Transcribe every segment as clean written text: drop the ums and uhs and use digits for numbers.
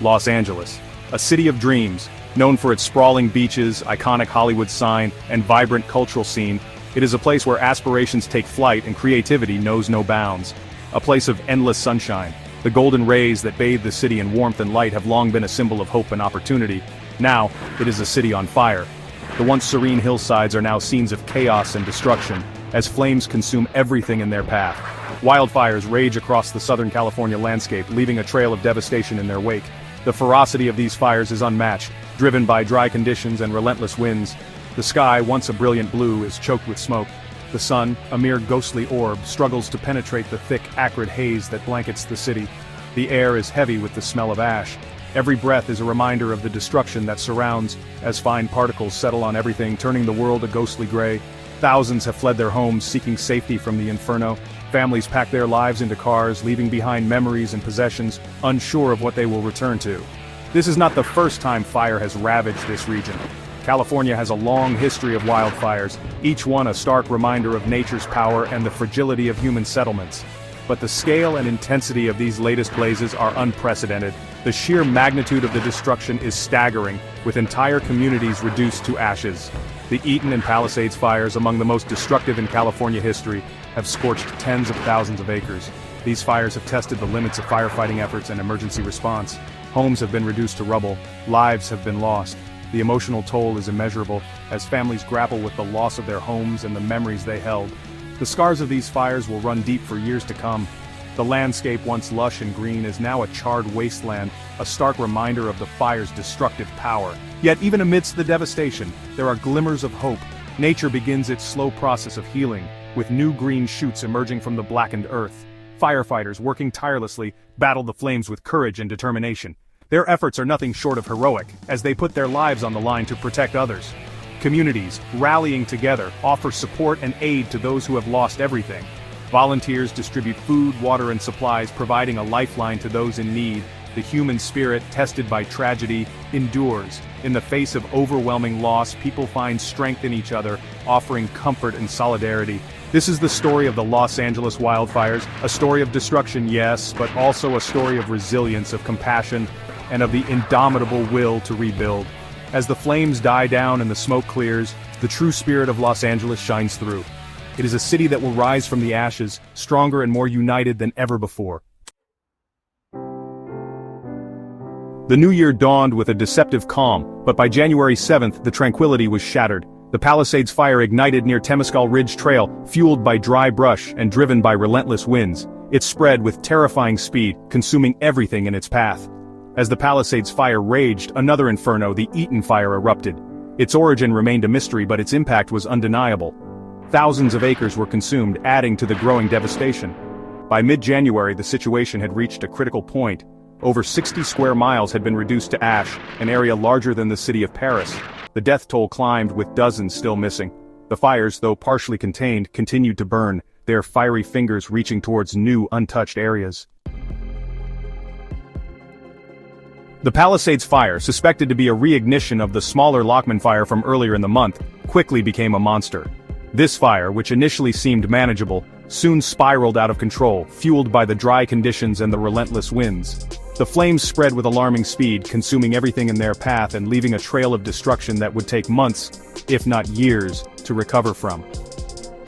Los Angeles, a city of dreams, known for its sprawling beaches, iconic Hollywood sign, and vibrant cultural scene. It is a place where aspirations take flight and creativity knows no bounds. A place of endless sunshine. The golden rays that bathe the city in warmth and light have long been a symbol of hope and opportunity. Now, it is a city on fire. The once serene hillsides are now scenes of chaos and destruction, as flames consume everything in their path. Wildfires rage across the Southern California landscape, leaving a trail of devastation in their wake. The ferocity of these fires is unmatched, driven by dry conditions and relentless winds. The sky, once a brilliant blue, is choked with smoke. The sun, a mere ghostly orb, struggles to penetrate the thick, acrid haze that blankets the city. The air is heavy with the smell of ash. Every breath is a reminder of the destruction that surrounds, as fine particles settle on everything, turning the world a ghostly gray. Thousands have fled their homes seeking safety from the inferno. Families pack their lives into cars, leaving behind memories and possessions, unsure of what they will return to. This is not the first time fire has ravaged this region. California has a long history of wildfires, each one a stark reminder of nature's power and the fragility of human settlements. But the scale and intensity of these latest blazes are unprecedented. The sheer magnitude of the destruction is staggering, with entire communities reduced to ashes. The Eaton and Palisades fires, among the most destructive in California history, have scorched tens of thousands of acres. These fires have tested the limits of firefighting efforts and emergency response. Homes have been reduced to rubble, lives have been lost. The emotional toll is immeasurable, as families grapple with the loss of their homes and the memories they held. The scars of these fires will run deep for years to come. The landscape, once lush and green, is now a charred wasteland, a stark reminder of the fire's destructive power. Yet even amidst the devastation, there are glimmers of hope. Nature begins its slow process of healing, with new green shoots emerging from the blackened earth. Firefighters, working tirelessly, battle the flames with courage and determination. Their efforts are nothing short of heroic, as they put their lives on the line to protect others. Communities, rallying together, offer support and aid to those who have lost everything. Volunteers distribute food, water, and supplies, providing a lifeline to those in need. The human spirit, tested by tragedy, endures. In the face of overwhelming loss, people find strength in each other, offering comfort and solidarity. This is the story of the Los Angeles wildfires, a story of destruction, yes, but also a story of resilience, of compassion, and of the indomitable will to rebuild. As the flames die down and the smoke clears, the true spirit of Los Angeles shines through. It is a city that will rise from the ashes, stronger and more united than ever before. The new year dawned with a deceptive calm, but by January 7th the tranquility was shattered. The Palisades fire ignited near Temescal Ridge Trail, fueled by dry brush and driven by relentless winds. It spread with terrifying speed, consuming everything in its path. As the Palisades fire raged, another inferno, the Eaton fire, erupted. Its origin remained a mystery, but its impact was undeniable. Thousands of acres were consumed, adding to the growing devastation. By mid-January, the situation had reached a critical point. Over 60 square miles had been reduced to ash, an area larger than the city of Paris. The death toll climbed, with dozens still missing. The fires, though partially contained, continued to burn, their fiery fingers reaching towards new, untouched areas. The Palisades fire, suspected to be a reignition of the smaller Lockman fire from earlier in the month, quickly became a monster. This fire, which initially seemed manageable, soon spiraled out of control, fueled by the dry conditions and the relentless winds. The flames spread with alarming speed, consuming everything in their path and leaving a trail of destruction that would take months, if not years, to recover from.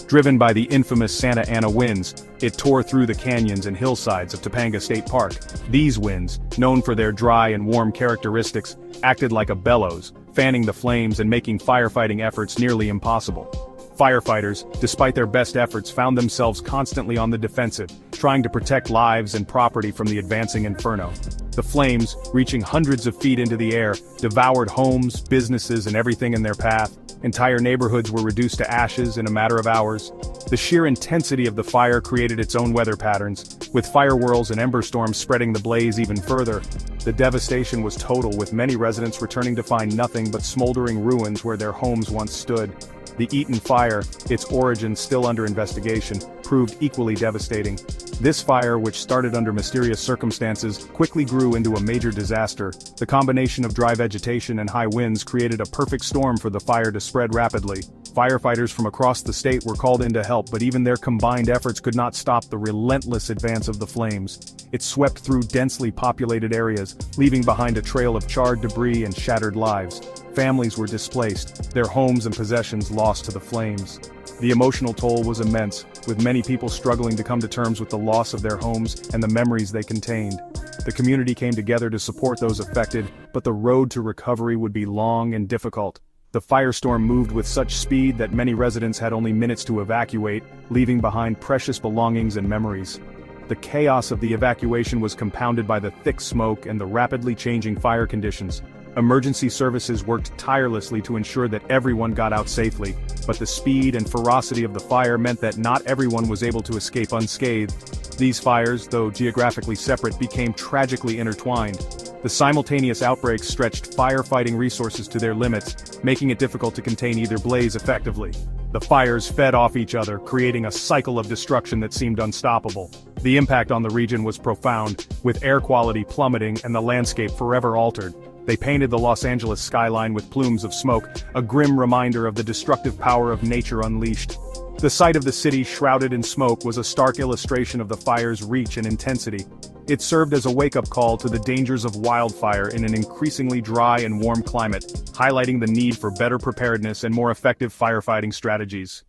Driven by the infamous Santa Ana winds, it tore through the canyons and hillsides of Topanga State Park. These winds, known for their dry and warm characteristics, acted like a bellows, fanning the flames and making firefighting efforts nearly impossible. Firefighters, despite their best efforts, found themselves constantly on the defensive, trying to protect lives and property from the advancing inferno. The flames, reaching hundreds of feet into the air, devoured homes, businesses, and everything in their path. Entire neighborhoods were reduced to ashes in a matter of hours. The sheer intensity of the fire created its own weather patterns, with fire whirls and ember storms spreading the blaze even further. The devastation was total, with many residents returning to find nothing but smoldering ruins where their homes once stood. The Eaton Fire, its origin still under investigation, proved equally devastating. This fire, which started under mysterious circumstances, quickly grew into a major disaster. The combination of dry vegetation and high winds created a perfect storm for the fire to spread rapidly. Firefighters from across the state were called in to help, but even their combined efforts could not stop the relentless advance of the flames. It swept through densely populated areas, leaving behind a trail of charred debris and shattered lives. Families were displaced, their homes and possessions lost to the flames. The emotional toll was immense, with many people struggling to come to terms with the loss of their homes and the memories they contained. The community came together to support those affected, but the road to recovery would be long and difficult. The firestorm moved with such speed that many residents had only minutes to evacuate, leaving behind precious belongings and memories. The chaos of the evacuation was compounded by the thick smoke and the rapidly changing fire conditions. Emergency services worked tirelessly to ensure that everyone got out safely, but the speed and ferocity of the fire meant that not everyone was able to escape unscathed. These fires, though geographically separate, became tragically intertwined. The simultaneous outbreaks stretched firefighting resources to their limits, making it difficult to contain either blaze effectively. The fires fed off each other, creating a cycle of destruction that seemed unstoppable. The impact on the region was profound, with air quality plummeting and the landscape forever altered. They painted the Los Angeles skyline with plumes of smoke, a grim reminder of the destructive power of nature unleashed. The sight of the city shrouded in smoke was a stark illustration of the fire's reach and intensity. It served as a wake-up call to the dangers of wildfire in an increasingly dry and warm climate, highlighting the need for better preparedness and more effective firefighting strategies.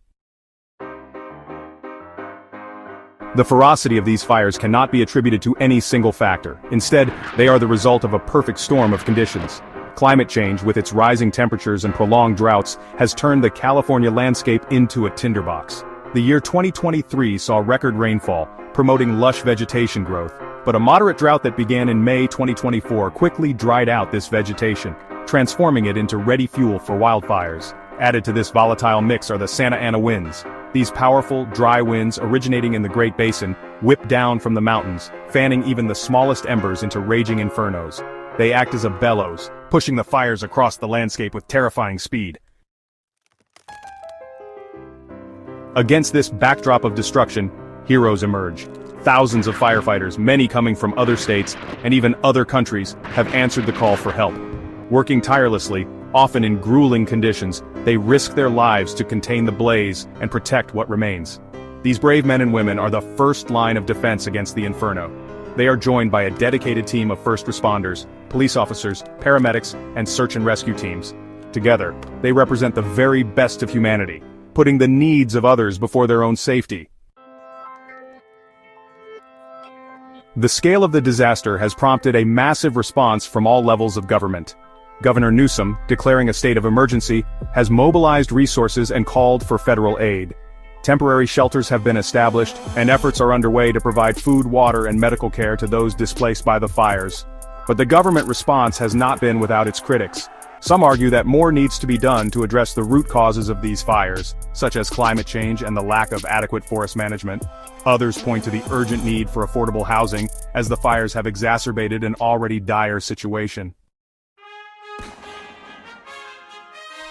The ferocity of these fires cannot be attributed to any single factor. Instead, they are the result of a perfect storm of conditions. Climate change, with its rising temperatures and prolonged droughts, has turned the California landscape into a tinderbox. The year 2023 saw record rainfall, promoting lush vegetation growth, but a moderate drought that began in May 2024 quickly dried out this vegetation, transforming it into ready fuel for wildfires. Added to this volatile mix are the Santa Ana winds. These powerful, dry winds originating in the Great Basin whip down from the mountains, fanning even the smallest embers into raging infernos. They act as a bellows, pushing the fires across the landscape with terrifying speed. Against this backdrop of destruction, heroes emerge. Thousands of firefighters, many coming from other states and even other countries, have answered the call for help. Working tirelessly, often in grueling conditions, they risk their lives to contain the blaze and protect what remains. These brave men and women are the first line of defense against the inferno. They are joined by a dedicated team of first responders, police officers, paramedics, and search and rescue teams. Together, they represent the very best of humanity, putting the needs of others before their own safety. The scale of the disaster has prompted a massive response from all levels of government. Governor Newsom, declaring a state of emergency, has mobilized resources and called for federal aid. Temporary shelters have been established, and efforts are underway to provide food, water, and medical care to those displaced by the fires. But the government response has not been without its critics. Some argue that more needs to be done to address the root causes of these fires, such as climate change and the lack of adequate forest management. Others point to the urgent need for affordable housing, as the fires have exacerbated an already dire situation.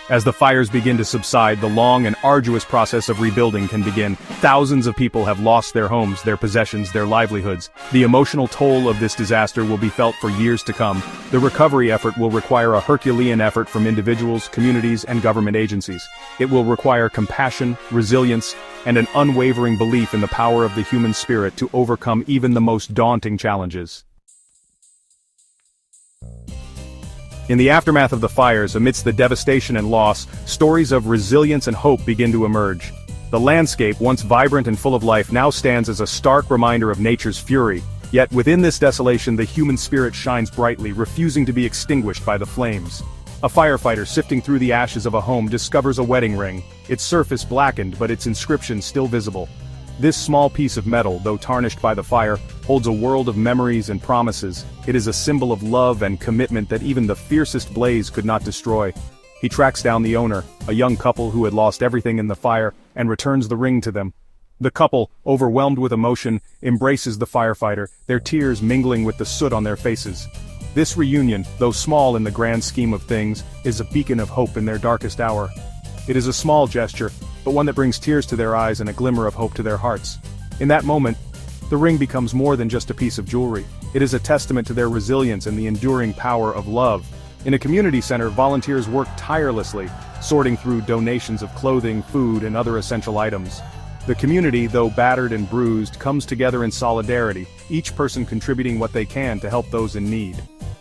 As the fires begin to subside, the long and arduous process of rebuilding can begin. Thousands of people have lost their homes, their possessions, their livelihoods. The emotional toll of this disaster will be felt for years to come. The recovery effort will require a Herculean effort from individuals, communities, and government agencies. It will require compassion, resilience, and an unwavering belief in the power of the human spirit to overcome even the most daunting challenges. In the aftermath of the fires, amidst the devastation and loss, stories of resilience and hope begin to emerge. The landscape, once vibrant and full of life, now stands as a stark reminder of nature's fury. Yet within this desolation, the human spirit shines brightly, refusing to be extinguished by the flames. A firefighter sifting through the ashes of a home discovers a wedding ring, its surface blackened but its inscription still visible. This small piece of metal, though tarnished by the fire, holds a world of memories and promises. It is a symbol of love and commitment that even the fiercest blaze could not destroy. He tracks down the owner, a young couple who had lost everything in the fire, and returns the ring to them. The couple, overwhelmed with emotion, embraces the firefighter, their tears mingling with the soot on their faces. This reunion, though small in the grand scheme of things, is a beacon of hope in their darkest hour. It is a small gesture, but one that brings tears to their eyes and a glimmer of hope to their hearts. In that moment, the ring becomes more than just a piece of jewelry. It is a testament to their resilience and the enduring power of love. In a community center, volunteers work tirelessly, sorting through donations of clothing, food, and other essential items. The community, though battered and bruised, comes together in solidarity, each person contributing what they can to help those in need.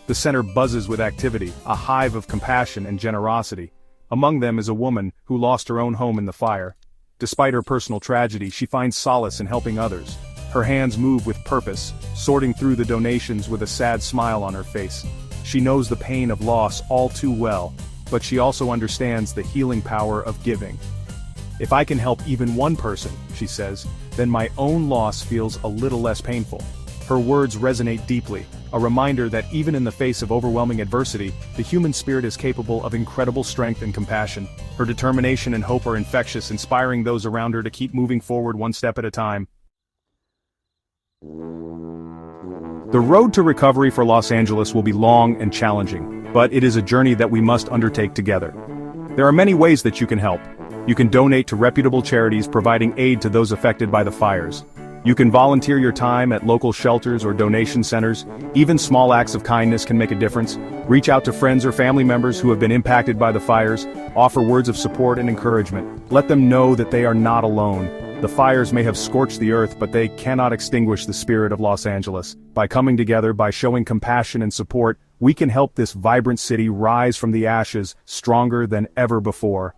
The center buzzes with activity, a hive of compassion and generosity. Among them is a woman who lost her own home in the fire. Despite her personal tragedy, she finds solace in helping others. Her hands move with purpose, sorting through the donations with a sad smile on her face. She knows the pain of loss all too well, but she also understands the healing power of giving. "If I can help even one person," she says, "then my own loss feels a little less painful." Her words resonate deeply, a reminder that even in the face of overwhelming adversity, the human spirit is capable of incredible strength and compassion. Her determination and hope are infectious, inspiring those around her to keep moving forward one step at a time. The road to recovery for Los Angeles will be long and challenging, but it is a journey that we must undertake together. There are many ways that you can help. You can donate to reputable charities providing aid to those affected by the fires. You can volunteer your time at local shelters or donation centers. Even small acts of kindness can make a difference. Reach out to friends or family members who have been impacted by the fires. Offer words of support and encouragement. Let them know that they are not alone. The fires may have scorched the earth, but they cannot extinguish the spirit of Los Angeles. By coming together, by showing compassion and support, we can help this vibrant city rise from the ashes stronger than ever before.